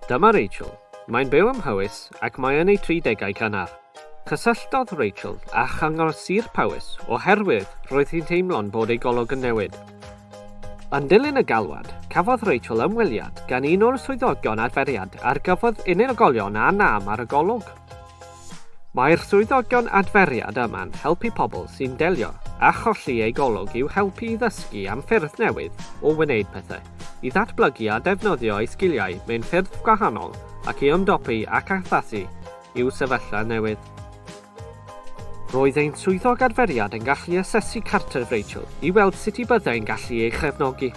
Dyma Rachel. Mae'n byw ym Mhywys ac mae yn ei 30au cynnar. Cysylltodd Rachel a Nghyngor Sir Powys oherwydd roedd hi'n teimlo'n bod ei golwg yn newid. Yn dilyn y galwad, cafodd Rachel ymweliad gan un o'r swyddogion adferiad ar gyfer unigolion a nam ar y golwg. Mae'r swyddogion adferiad yma'n helpu pobl sy'n delio a cholli ei golwg i'w helpu i ddysgu am ffyrdd newydd o wneud pethau, i ddatblygu a defnyddio ei sgiliau mewn ffyrdd gwahanol ac i ymdopi ac addasu i'w sefyllfa newydd. Roedd ein swyddog adferiad yn gallu asesu chartref Rachel i weld sut i byddai'n gallu ei chefnogi.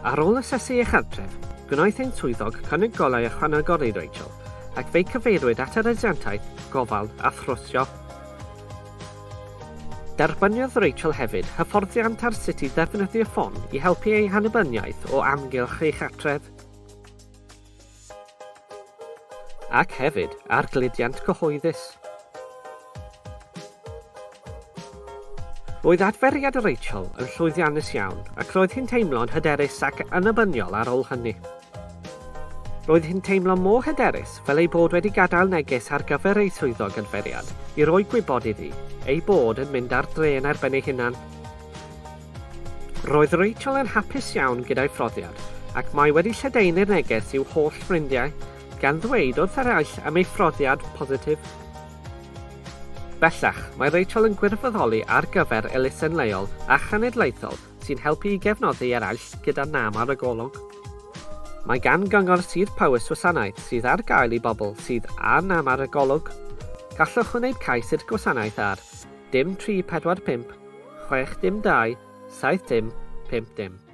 Ar ôl asesu ei chartref, gwnaeth ein swyddog cynnig golau ychwanegol i Rachel ac fe'i cyfeirwyd at yr asiantaeth, gofal a thrwsio. Derbyniodd Rachel hefyd hyfforddiant ar sut i ddefnyddio ffôn i helpu ei annibyniaeth o amgylch ei chartref. Ac hefyd ar gludiant cyhoeddus. Roedd adferiad Rachel yn llwyddiannus iawn ac roedd hi'n teimlo'n hyderus ac annibynnol ar ôl hynny. Roedd hi'n teimlo mor hyderus fel ei bod wedi gadael neges ar gyfer ei swyddog adferiad i roi gwybod iddi ei bod yn mynd ar dre yn erbyn ei hunan. Roedd Rachel yn hapus iawn gyda'i phrofiad ac mae wedi lledaenu'r neges i'w holl ffrindiau gan ddweud wrth eraill am ei phrofiad positif. Bellach, mae Rachel yn gwirfoddoli ar gyfer elusen leol a chanedlaethol sy'n helpu i gefnoddi eraill gyda nam ar y golwg. Mae gan Nghyngor Sir Powys gwasanaeth sydd ar gael i bobl sydd â nam ar y golwg. Gallwch wneud cais i'r gwasanaeth ar dim 345 612 7050.